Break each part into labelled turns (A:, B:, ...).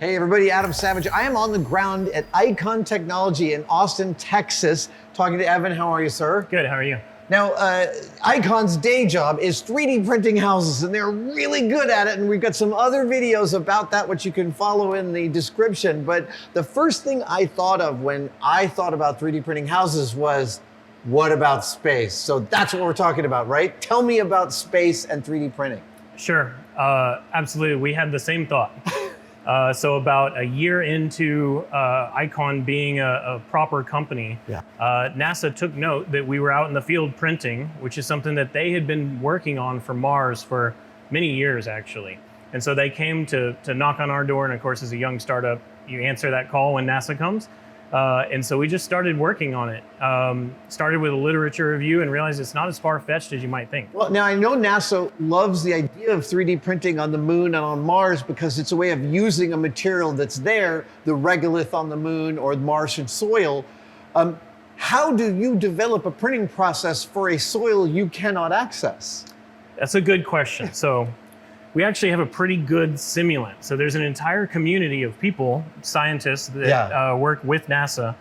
A: Hey everybody, Adam Savage. I am on the ground at Icon Technology in Austin, Texas, talking to Evan. How are you, sir?
B: Good, how are you?
A: Now, Icon's day job is 3D printing houses, and they're really good at it, and we've got some other videos about that, which you can follow in the description. But the first thing I thought of when I thought about 3D printing houses was, what about space? So that's what we're talking about, right? Tell me about space and 3D printing.
B: Sure, absolutely. We had the same thought. So about a year into Icon being a proper company, NASA took note that we were out in the field printing, which is something that they had been working on for Mars for many years, actually. And so they came to knock on our door, and of course, as a young startup, you answer that call when NASA comes. And so we just started working on it. Started with a literature review and realized it's not as far-fetched as you might think.
A: Well, now I know NASA loves the idea of 3D printing on the moon and on Mars because it's a way of using a material that's there, the regolith on the moon or Martian soil. How do you develop a printing process for a soil you cannot access?
B: That's a good question. So we actually have a pretty good simulant. So there's an entire community of people, scientists that work with NASA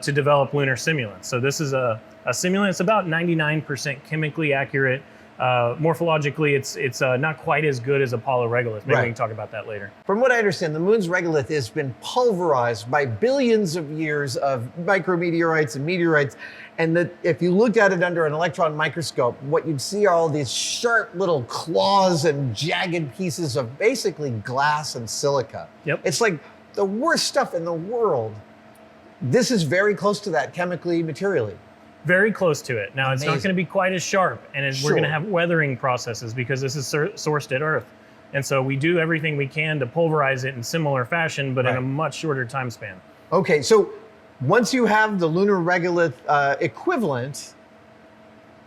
B: to develop lunar simulants. So this is a simulant. It's about 99% chemically accurate. Morphologically, it's not quite as good as Apollo regolith. Maybe we can talk about that later.
A: From what I understand, the moon's regolith has been pulverized by billions of years of micrometeorites and meteorites. And that if you looked at it under an electron microscope, what you'd see are all these sharp little claws and jagged pieces of basically glass and silica.
B: Yep.
A: It's like the worst stuff in the world. This is very close to that chemically, materially.
B: Very close to it. Now, it's not going to be quite as sharp, and we're going to have weathering processes because this is sourced at Earth. And so we do everything we can to pulverize it in similar fashion, but in a much shorter time span.
A: Okay, so once you have the lunar regolith equivalent,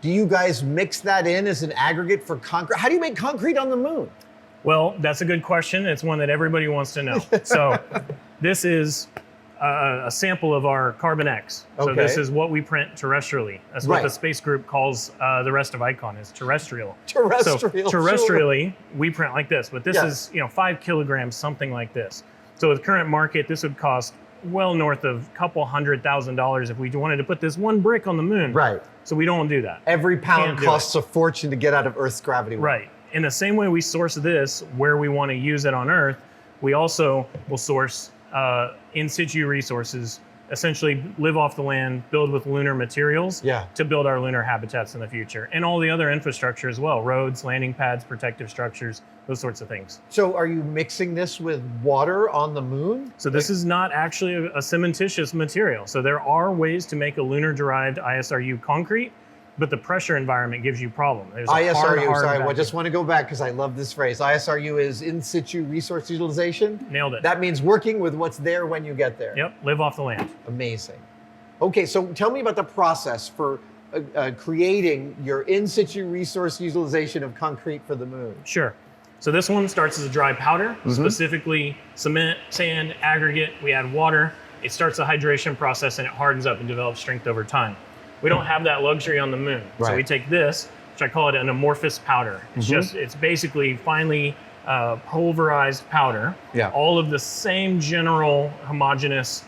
A: do you guys mix that in as an aggregate for concrete? How do you make concrete on the moon?
B: Well, that's a good question. It's one that everybody wants to know. So this is a sample of our Carbon X. So this is what we print terrestrially. That's what the space group calls the rest of Icon is terrestrial.
A: Terrestrial.
B: So terrestrially, we print like this, but this is 5 kilograms, something like this. So with current market, this would cost well north of a couple $100,000 if we wanted to put this one brick on the moon.
A: Right.
B: So we don't do that.
A: Every pound costs a fortune to get out of Earth's gravity.
B: Right. In the same way we source this where we want to use it on Earth, we also will source in situ resources, essentially live off the land, build with lunar materials to build our lunar habitats in the future. And all the other infrastructure as well, roads, landing pads, protective structures, those sorts of things.
A: So are you mixing this with water on the moon?
B: So this is not actually a cementitious material. So there are ways to make a lunar-derived ISRU concrete, but the pressure environment gives you problem. There's a
A: ISRU,
B: hard
A: I just want to go back because I love this phrase. ISRU is in situ resource utilization.
B: Nailed it.
A: That means working with what's there when you get there.
B: Yep, live off the land.
A: Amazing. Okay, so tell me about the process for creating your in situ resource utilization of concrete for the moon.
B: Sure. So this one starts as a dry powder, specifically cement, sand, aggregate. We add water. It starts a hydration process and it hardens up and develops strength over time. We don't have that luxury on the moon. So we take this, which I call it an amorphous powder. It's it's basically finely pulverized powder. All of the same general homogeneous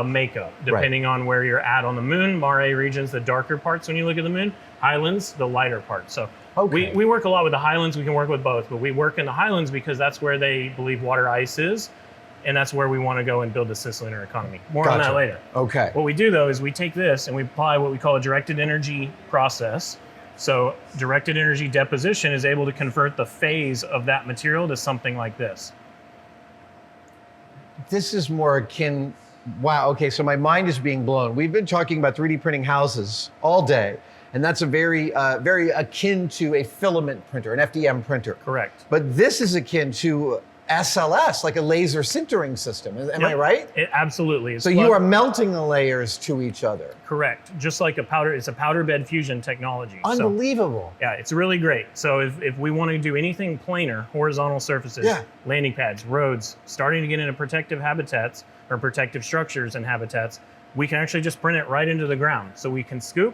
B: makeup, depending on where you're at on the moon. Mare regions, the darker parts when you look at the moon. Highlands, the lighter parts. So we work a lot with the highlands. We can work with both, but we work in the highlands because that's where they believe water ice is. And that's where we want to go and build the cislunar economy. More on that later.
A: Okay.
B: What we do though is we take this and we apply what we call a directed energy process. So directed energy deposition is able to convert the phase of that material to something like this.
A: This is more akin, wow, okay, so my mind is being blown. We've been talking about 3D printing houses all day, and that's a very akin to a filament printer, an FDM printer.
B: Correct.
A: But this is akin to SLS, like a laser sintering system. Am I right?
B: It absolutely is.
A: So you are melting the layers to each other.
B: Correct. Just like a powder, it's a powder bed fusion technology.
A: Unbelievable.
B: So, yeah, it's really great. So if we want to do anything planar, horizontal surfaces, landing pads, roads, starting to get into protective habitats or protective structures and habitats, we can actually just print it right into the ground. So we can scoop,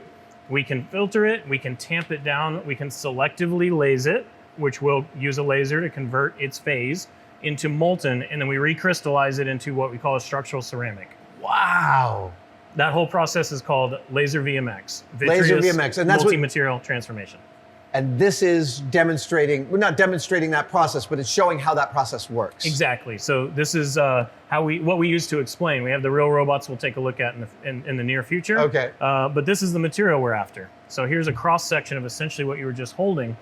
B: we can filter it, we can tamp it down, we can selectively lase it, which will use a laser to convert its phase into molten, and then we recrystallize it into what we call a structural ceramic.
A: Wow.
B: That whole process is called laser VMX.
A: Laser VMX, and that's
B: multi-material transformation.
A: And this is demonstrating, we're not demonstrating that process, but it's showing how that process works.
B: Exactly. So this is what we use to explain. We have the real robots we'll take a look at in the near future.
A: Okay.
B: But this is the material we're after. So here's a cross section of essentially what you were just holding.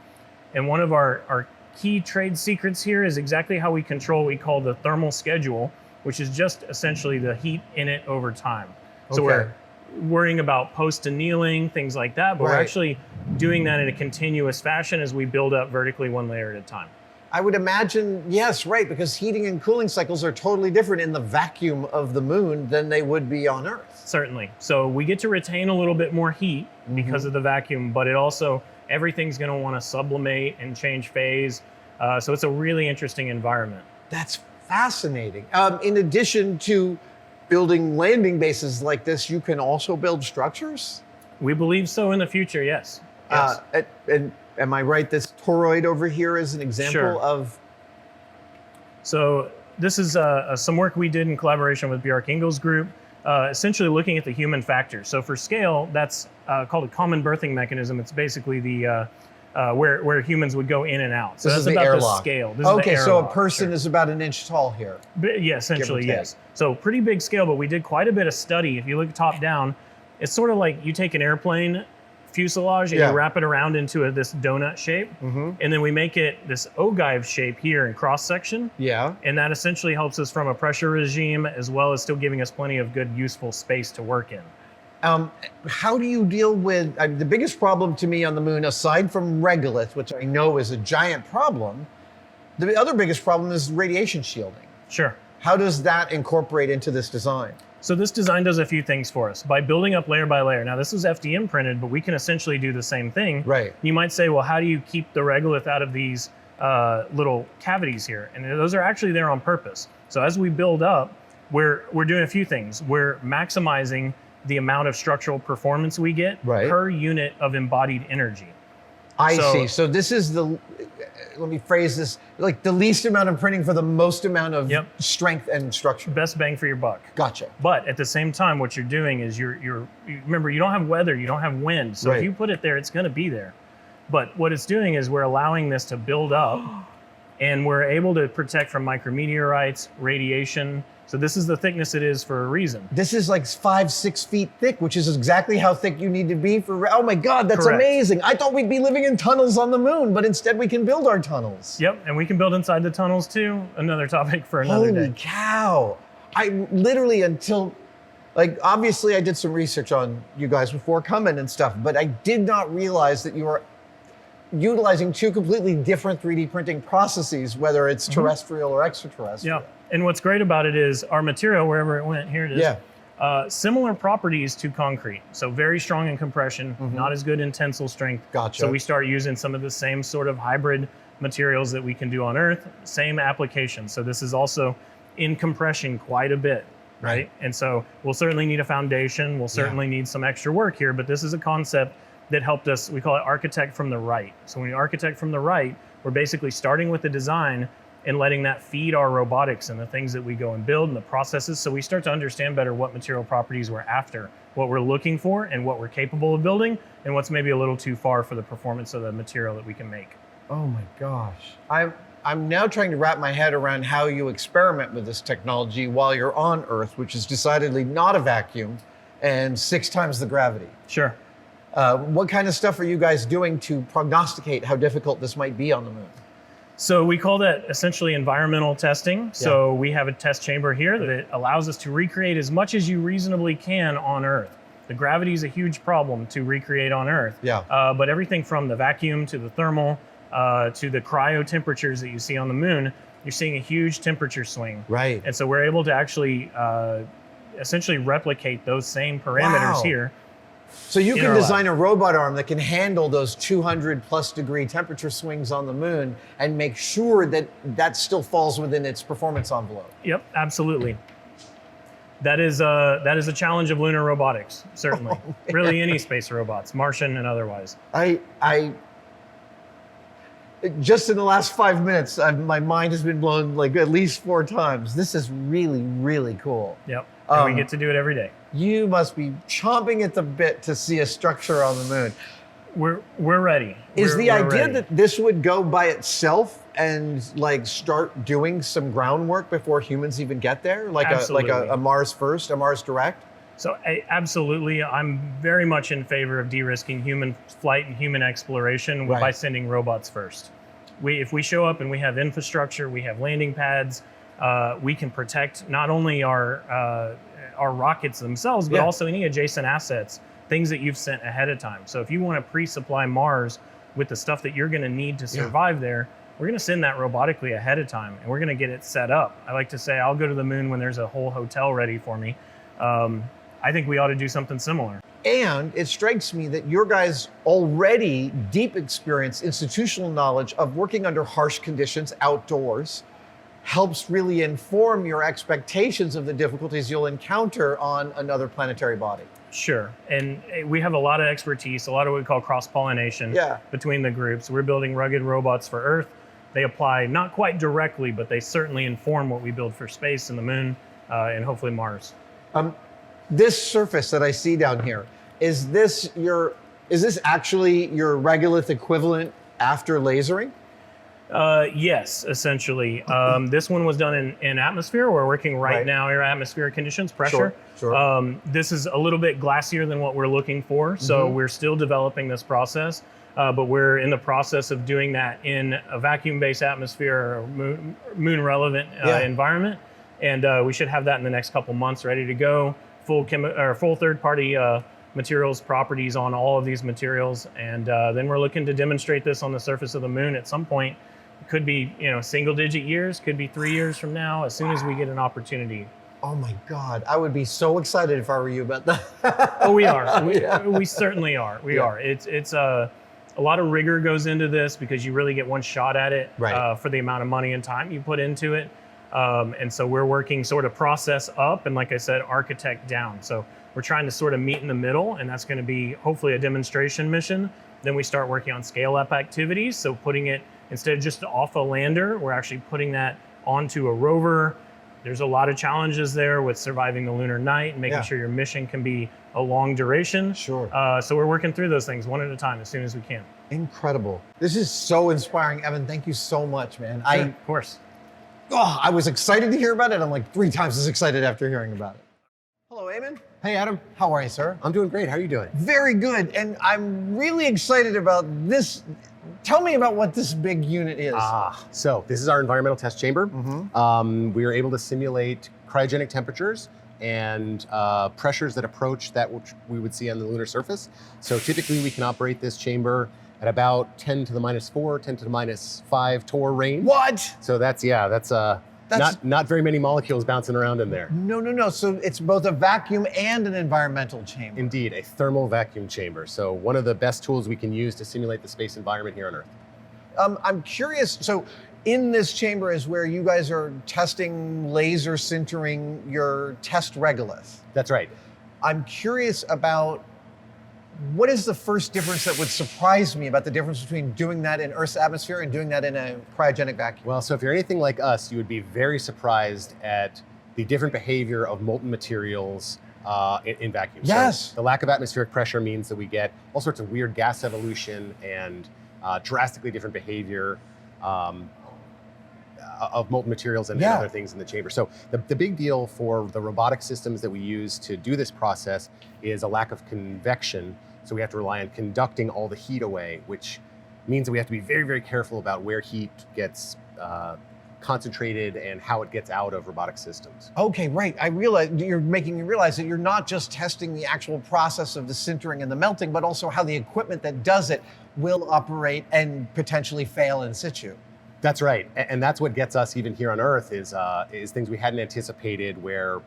B: And one of our key trade secrets here is exactly how we control what we call the thermal schedule, which is just essentially the heat in it over time. So we're worrying about post annealing, things like that, but we're actually doing that in a continuous fashion as we build up vertically one layer at a time.
A: I would imagine, yes, right, because heating and cooling cycles are totally different in the vacuum of the moon than they would be on Earth.
B: Certainly. So we get to retain a little bit more heat because of the vacuum, but it also, everything's going to want to sublimate and change phase. So it's a really interesting environment.
A: That's fascinating. In addition to building landing bases like this, you can also build structures?
B: We believe so in the future, yes.
A: And am I right, this toroid over here is an example of?
B: So this is some work we did in collaboration with Bjarke Ingels' group, essentially looking at the human factor. So for scale, that's called a common berthing mechanism. It's basically the where humans would go in and out. So
A: this
B: that's
A: is
B: about
A: the
B: scale. This
A: okay,
B: is the
A: so
B: airlock,
A: a person is about an inch tall here.
B: Yeah, essentially, yes. So pretty big scale, but we did quite a bit of study. If you look top down, it's sort of like you take an airplane fuselage and you wrap it around into this donut shape, and then we make it this ogive shape here in cross section.
A: Yeah.
B: And that essentially helps us from a pressure regime, as well as still giving us plenty of good, useful space to work in.
A: How do you deal with, the biggest problem to me on the moon, aside from regolith, which I know is a giant problem, the other biggest problem is radiation shielding.
B: Sure.
A: How does that incorporate into this design?
B: So this design does a few things for us. By building up layer by layer, now this was FDM printed, but we can essentially do the same thing.
A: Right.
B: You might say, well, how do you keep the regolith out of these little cavities here? And those are actually there on purpose. So as we build up, we're doing a few things. We're maximizing the amount of structural performance we get per unit of embodied energy.
A: I see. So this is the, let me phrase this, like the least amount of printing for the most amount of strength and structure.
B: Best bang for your buck.
A: Gotcha.
B: But at the same time, what you're doing is you remember, you don't have weather, you don't have wind. So if you put it there, it's going to be there. But what it's doing is we're allowing this to build up, and we're able to protect from micrometeorites, radiation. So this is the thickness it is for a reason.
A: This is like 5-6 feet thick, which is exactly how thick you need to be for, oh my God, that's amazing. I thought we'd be living in tunnels on the moon, but instead we can build our tunnels.
B: Yep, and we can build inside the tunnels too. Another topic for another day.
A: Holy cow. I literally like obviously I did some research on you guys before coming and stuff, but I did not realize that you were utilizing two completely different 3D printing processes, whether it's terrestrial or extraterrestrial.
B: Yeah, and what's great about it is our material, wherever it went, here it is, similar properties to concrete. So very strong in compression, not as good in tensile strength.
A: Gotcha.
B: So we start using some of the same sort of hybrid materials that we can do on Earth, same application. So this is also in compression quite a bit, right? And so we'll certainly need a foundation, we'll certainly need some extra work here, but this is a concept that helped us, we call it architect from the right. So when you architect from the right, we're basically starting with the design and letting that feed our robotics and the things that we go and build and the processes. So we start to understand better what material properties we're after, what we're looking for, and what we're capable of building, and what's maybe a little too far for the performance of the material that we can make.
A: Oh my gosh. I'm now trying to wrap my head around how you experiment with this technology while you're on Earth, which is decidedly not a vacuum and 6 times the gravity.
B: Sure.
A: What kind of stuff are you guys doing to prognosticate how difficult this might be on the moon?
B: So we call that essentially environmental testing. So we have a test chamber here that allows us to recreate as much as you reasonably can on Earth. The gravity is a huge problem to recreate on Earth. But everything from the vacuum to the thermal to the cryo temperatures that you see on the moon, you're seeing a huge temperature swing.
A: Right.
B: And so we're able to actually essentially replicate those same parameters here.
A: So you can design a robot arm that can handle those 200+ degree temperature swings on the moon and make sure that that still falls within its performance envelope.
B: Yep, absolutely. That is a challenge of lunar robotics, certainly. Really any space robots, Martian and otherwise.
A: Just in the last 5 minutes, my mind has been blown like at least 4 times. This is really, really cool.
B: Yep. And we get to do it every day.
A: You must be chomping at the bit to see a structure on the moon.
B: We're ready.
A: Is the idea
B: ready.
A: that this would go by itself and like start doing some groundwork before humans even get there? Like a Mars first, a Mars direct?
B: So absolutely, I'm very much in favor of de-risking human flight and human exploration by sending robots first. If we show up and we have infrastructure, we have landing pads, we can protect not only our rockets themselves, but also any adjacent assets, things that you've sent ahead of time. So if you want to pre-supply Mars with the stuff that you're going to need to survive there, we're going to send that robotically ahead of time, and we're going to get it set up. I like to say I'll go to the moon when there's a whole hotel ready for me. I think we ought to do something similar.
A: And it strikes me that your guys' already deep experience, institutional knowledge of working under harsh conditions outdoors helps really inform your expectations of the difficulties you'll encounter on another planetary body.
B: Sure. And we have a lot of expertise, a lot of what we call cross-pollination between the groups. We're building rugged robots for Earth. They apply not quite directly, but they certainly inform what we build for space and the moon and hopefully Mars.
A: This surface that I see down here, is this actually your regolith equivalent after lasering?
B: Yes, essentially. This one was done in atmosphere. We're working right now in atmospheric conditions, pressure.
A: Sure.
B: This is a little bit glassier than what we're looking for, so we're still developing this process, but we're in the process of doing that in a vacuum-based atmosphere or moon-relevant environment, and we should have that in the next couple months ready to go. Full third-party materials properties on all of these materials, and then we're looking to demonstrate this on the surface of the moon at some point. It could be single-digit years, could be 3 years from now, as soon as we get an opportunity.
A: Oh my God, I would be so excited if I were you about that.
B: Oh, we are. We certainly are. We are. It's a lot of rigor goes into this because you really get one shot at it for the amount of money and time you put into it. And so we're working sort of process up and, like I said, architect down. So we're trying to sort of meet in the middle, and that's going to be hopefully a demonstration mission. Then we start working on scale-up activities. So putting it, instead of just off a lander, we're actually putting that onto a rover. There's a lot of challenges there with surviving the lunar night and making sure your mission can be a long duration.
A: Sure.
B: So we're working through those things one at a time as soon as we can.
A: Incredible. This is so inspiring, Evan. Thank you so much, man.
B: Sure, of course.
A: Oh, I was excited to hear about it. I'm like 3 times as excited after hearing about it. Hello, Eamon.
C: Hey, Adam.
A: How are you, sir?
C: I'm doing great. How are you doing?
A: Very good. And I'm really excited about this. Tell me about what this big unit is.
C: So this is our environmental test chamber. We are able to simulate cryogenic temperatures and pressures that approach that which we would see on the lunar surface. So typically we can operate this chamber at about 10 to the minus 4, 10 to the minus 5 torr range.
A: What?
C: So that's not very many molecules bouncing around in there.
A: No. So it's both a vacuum and an environmental chamber.
C: Indeed, a thermal vacuum chamber. So one of the best tools we can use to simulate the space environment here on Earth.
A: I'm curious, so in this chamber is where you guys are testing laser sintering your test regolith.
C: That's right.
A: I'm curious about what is the first difference that would surprise me about the difference between doing that in Earth's atmosphere and doing that in a cryogenic vacuum?
C: Well, so if you're anything like us, you would be very surprised at the different behavior of molten materials in vacuum.
A: Yes.
C: So the lack of atmospheric pressure means that we get all sorts of weird gas evolution and drastically different behavior of molten materials and other things in the chamber. So the big deal for the robotic systems that we use to do this process is a lack of convection. So we have to rely on conducting all the heat away, which means that we have to be very, very careful about where heat gets concentrated and how it gets out of robotic systems.
A: Okay, right. I realize you're making me realize that you're not just testing the actual process of the sintering and the melting, but also how the equipment that does it will operate and potentially fail in situ.
C: That's right, and that's what gets us even here on Earth is things we hadn't anticipated, where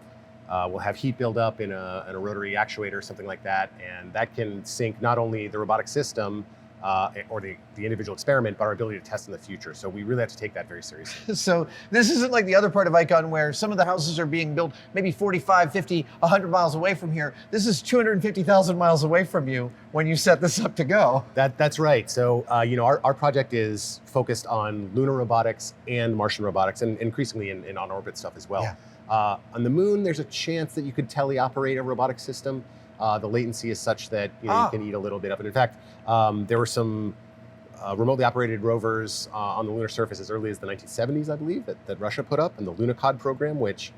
C: we'll have heat build up in a rotary actuator or something like that, and that can sink not only the robotic system, or the individual experiment, but our ability to test in the future. So we really have to take that very seriously.
A: So this isn't like the other part of Icon where some of the houses are being built maybe 45, 50, 100 miles away from here. This is 250,000 miles away from you when you set this up to go.
C: That's right. So our project is focused on lunar robotics and Martian robotics, and increasingly in on-orbit stuff as well.
A: Yeah.
C: On the moon, there's a chance that you could teleoperate a robotic system. The latency is such that you can eat a little bit of it. In fact, there were some remotely operated rovers on the lunar surface as early as the 1970s, I believe, that Russia put up in the Lunar program, which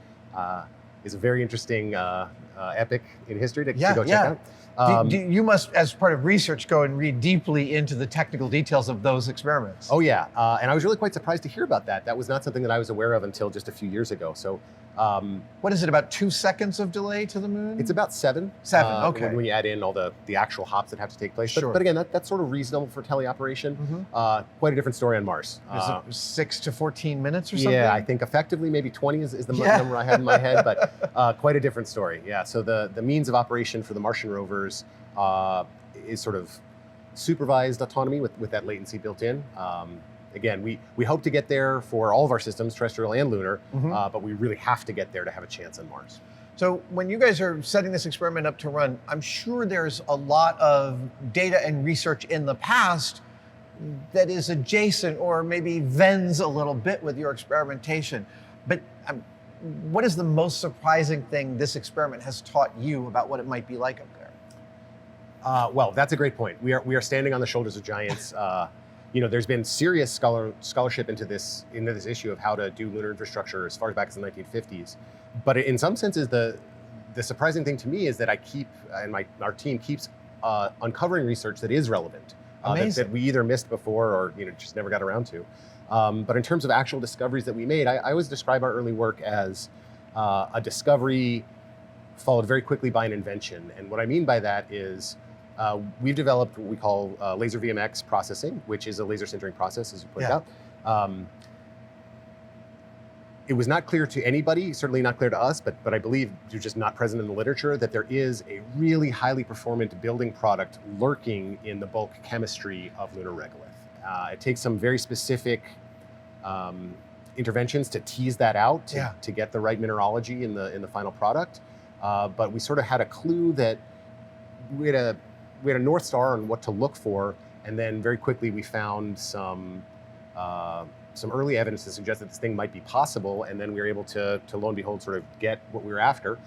C: is a very interesting epic in history to go check out.
A: You must, as part of research, go and read deeply into the technical details of those experiments.
C: Oh yeah, and I was really quite surprised to hear about that. That was not something that I was aware of until just a few years ago. So,
A: what is it, about 2 sequends of delay to the moon?
C: It's about 7.
A: 7, okay.
C: When you add in all the actual hops that have to take place.
A: Sure.
C: But again, that's sort of reasonable for teleoperation. Quite a different story on Mars.
A: Is it 6 to 14 minutes or something?
C: Yeah, I think effectively maybe 20 is the number I had in my head, but quite a different story. Yeah, so the means of operation for the Martian rovers is sort of supervised autonomy with that latency built in. Again, we hope to get there for all of our systems, terrestrial and lunar, but we really have to get there to have a chance on Mars.
A: So when you guys are setting this experiment up to run, I'm sure there's a lot of data and research in the past that is adjacent or maybe vends a little bit with your experimentation. But what is the most surprising thing this experiment has taught you about what it might be like up there?
C: Well, that's a great point. We are standing on the shoulders of giants. There's been serious scholarship into this issue of how to do lunar infrastructure as far back as the 1950s. But in some senses, the surprising thing to me is that I keep, and our team keeps uncovering research that is relevant, that we either missed before or just never got around to. But in terms of actual discoveries that we made, I always describe our early work as a discovery followed very quickly by an invention. And what I mean by that is we've developed what we call laser VMX processing, which is a laser sintering process, as you pointed out. It was not clear to anybody, certainly not clear to us, but I believe you're just not present in the literature, that there is a really highly performant building product lurking in the bulk chemistry of lunar regolith. It takes some very specific interventions to tease that out, to get the right mineralogy in the final product. But we sort of had a clue that we had a North Star on what to look for, and then very quickly we found some early evidence to suggest that this thing might be possible, and then we were able to lo and behold sort of get what we were after,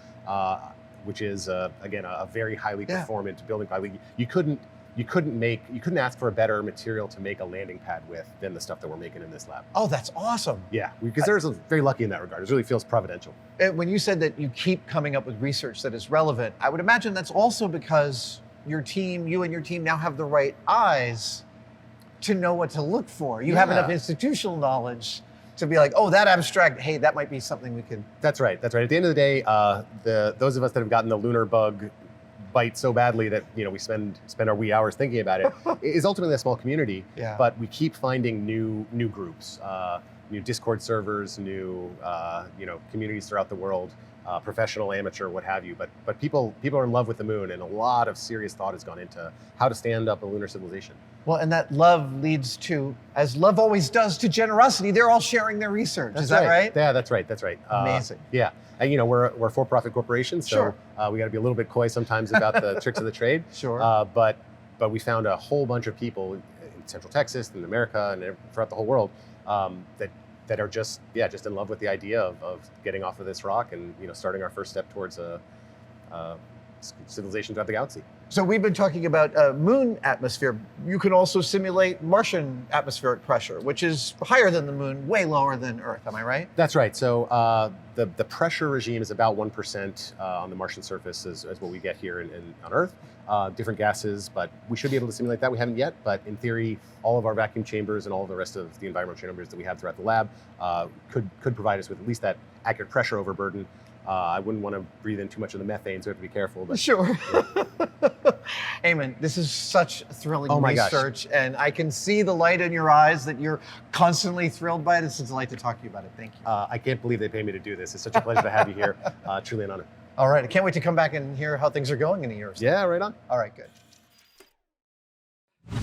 C: which is again a very highly performant building product. You couldn't ask for a better material to make a landing pad with than the stuff that we're making in this lab.
A: Oh, that's awesome.
C: Yeah, we consider ourselves very lucky in that regard. It really feels providential.
A: When you said that you keep coming up with research that is relevant, I would imagine that's also because you and your team now have the right eyes to know what to look for. You have enough institutional knowledge to be like, oh, that abstract, hey, that might be something we could.
C: That's right. At the end of the day, those of us that have gotten the lunar bug bite so badly that we spend our wee hours thinking about it is ultimately a small community. But we keep finding new groups, new Discord servers, new communities throughout the world. Professional, amateur, what have you, but people are in love with the moon, and a lot of serious thought has gone into how to stand up a lunar civilization.
A: Well, and that love leads to, as love always does, to generosity. They're all sharing their research. Is that right?
C: Yeah, that's right.
A: Amazing.
C: And we're a for-profit corporation, so we got to be a little bit coy sometimes about the tricks of the trade. But we found a whole bunch of people in Central Texas, in America, and throughout the whole world that are just in love with the idea of getting off of this rock and starting our first step towards a civilization throughout the galaxy.
A: So we've been talking about moon atmosphere. You can also simulate Martian atmospheric pressure, which is higher than the moon, way lower than Earth. Am I right?
C: That's right. So the pressure regime is about 1% on the Martian surface as what we get here on Earth. Different gases, but we should be able to simulate that. We haven't yet, but in theory, all of our vacuum chambers and all of the rest of the environmental chambers that we have throughout the lab could provide us with at least that accurate pressure overburden. I wouldn't want to breathe in too much of the methane, so we have to be careful. But,
A: sure. Eamon, this is such thrilling research, and I can see the light in your eyes that you're constantly thrilled by it. It's a delight to talk to you about it. Thank you.
C: I can't believe they pay me to do this. It's such a pleasure to have you here. Truly an honor.
A: All right. I can't wait to come back and hear how things are going in a year or so.
C: Yeah, right on.
A: All right, good.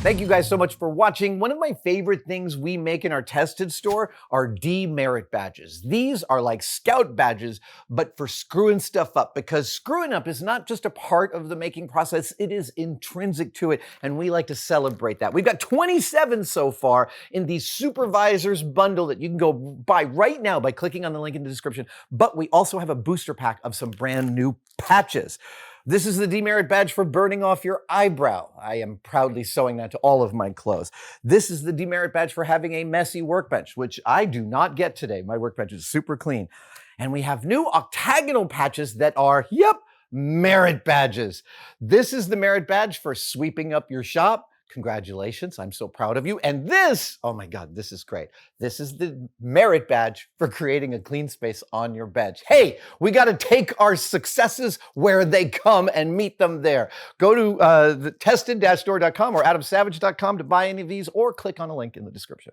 A: Thank you guys so much for watching. One of my favorite things we make in our tested store are demerit badges. These are like scout badges, but for screwing stuff up, because screwing up is not just a part of the making process, it is intrinsic to it, and we like to celebrate that. We've got 27 so far in the supervisor's bundle that you can go buy right now by clicking on the link in the description, but we also have a booster pack of some brand new patches. This is the demerit badge for burning off your eyebrow. I am proudly sewing that to all of my clothes. This is the demerit badge for having a messy workbench, which I do not get today. My workbench is super clean. And we have new octagonal patches that are, yep, merit badges. This is the merit badge for sweeping up your shop. Congratulations, I'm so proud of you. And this, oh my God, this is great. This is the merit badge for creating a clean space on your bench. Hey, we got to take our successes where they come and meet them there. Go to the tested-store.com or adamsavage.com to buy any of these, or click on a link in the description.